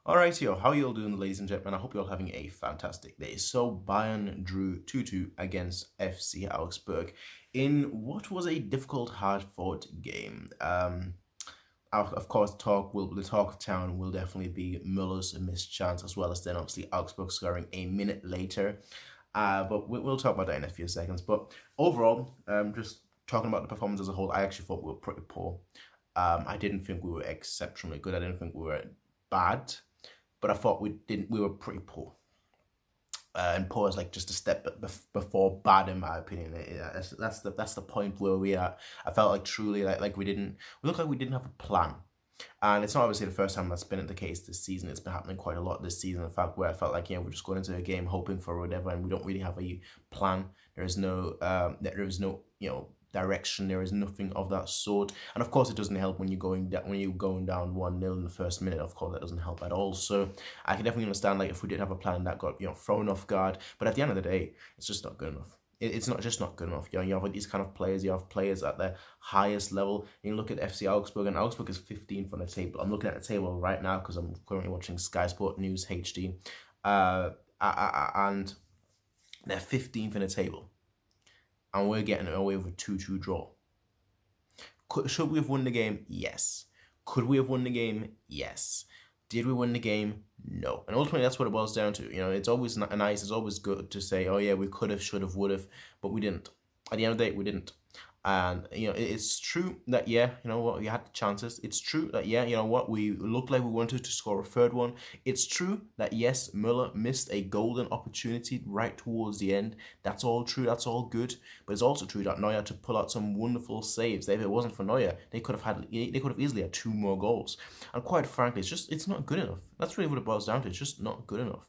Alright, yo, how you all doing, ladies and gentlemen? I hope you're all having a fantastic day. So, Bayern drew 2-2 against FC Augsburg in what was a difficult, hard-fought game. Of course, the talk of town will definitely be Müller's missed chance, as well as then obviously Augsburg scoring a minute later. But we'll talk about that in a few seconds. But overall, just talking about the performance as a whole, I actually thought we were pretty poor. I didn't think we were exceptionally good. I didn't think we were bad. But I thought we were pretty poor. And poor is like just a step before bad, in my opinion. That's the point where we are. I felt like truly like we looked like we didn't have a plan. And it's not obviously the first time that's been the case this season. It's been happening quite a lot this season. In fact, where I felt like, we're just going into a game hoping for whatever, and we don't really have a plan. There is no direction. There is nothing of that sort. And of course, it doesn't help when you're going down 1-0 in the first minute. Of course, that doesn't help at all. So I can definitely understand like if we did have a plan that got thrown off guard. But at the end of the day, it's just not good enough. It's not good enough. You have these kind of players. You have players at their highest level. You look at FC Augsburg, and Augsburg is 15th on the table. I'm looking at the table right now because I'm currently watching Sky Sport News HD, and they're 15th in the table, and we're getting away with a 2-2 draw. Should we have won the game? Yes. Could we have won the game? Yes. Did we win the game? No. And ultimately, that's what it boils down to. It's always nice, it's always good to say, oh yeah, we could have, should have, would have, but we didn't. At the end of the day, we didn't. And, it's true that, we had the chances. It's true that, we looked like we wanted to score a third one. It's true that, yes, Müller missed a golden opportunity right towards the end. That's all true. That's all good. But it's also true that Neuer had to pull out some wonderful saves. If it wasn't for Neuer, they could have easily had 2 more goals. And quite frankly, it's not good enough. That's really what it boils down to. It's just not good enough.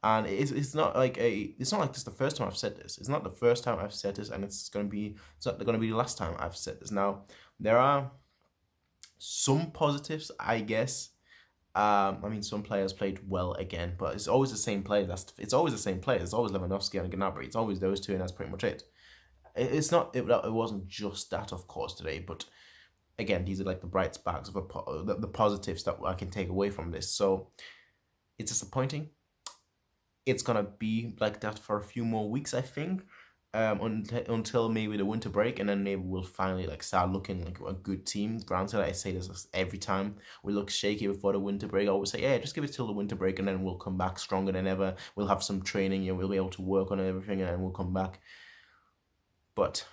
And it's not like this is the first time I've said this. It's not the first time I've said this, and it's not gonna be the last time I've said this. Now, there are some positives, I guess. I mean, some players played well again, but it's always the same players. It's always the same players. It's always Lewandowski and Gnabry. It's always those two, and that's pretty much it. It wasn't just that, of course, today, but again, these are like the bright sparks of the positives that I can take away from this. So it's disappointing. It's gonna be like that for a few more weeks, I think, until maybe the winter break, and then maybe we'll finally start looking like a good team. Granted, I say this every time we look shaky before the winter break. I always say, yeah, just give it till the winter break, and then we'll come back stronger than ever. We'll have some training, we'll be able to work on everything, and then we'll come back. But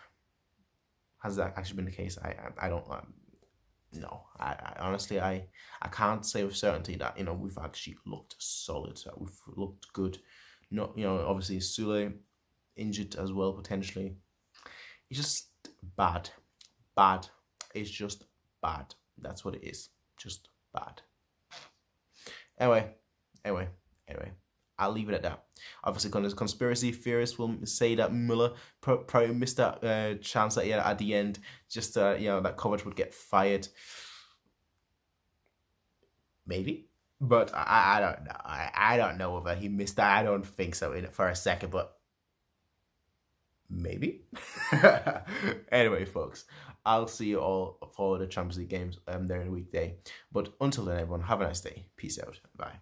has that actually been the case? I don't. No, I honestly, I can't say with certainty that, we've actually looked solid, that we've looked good. Not, obviously Sule injured as well, potentially. It's just bad. Bad. It's just bad. That's what it is. Just bad. Anyway. I'll leave it at that. Obviously, conspiracy theorists will say that Müller probably missed that chance that he had at the end, just that Kovac would get fired. Maybe, but I don't know. I don't know whether he missed that. I don't think so for a second, but maybe. Anyway, folks, I'll see you all for the Champions League games during the weekday. But until then, everyone, have a nice day. Peace out. Bye.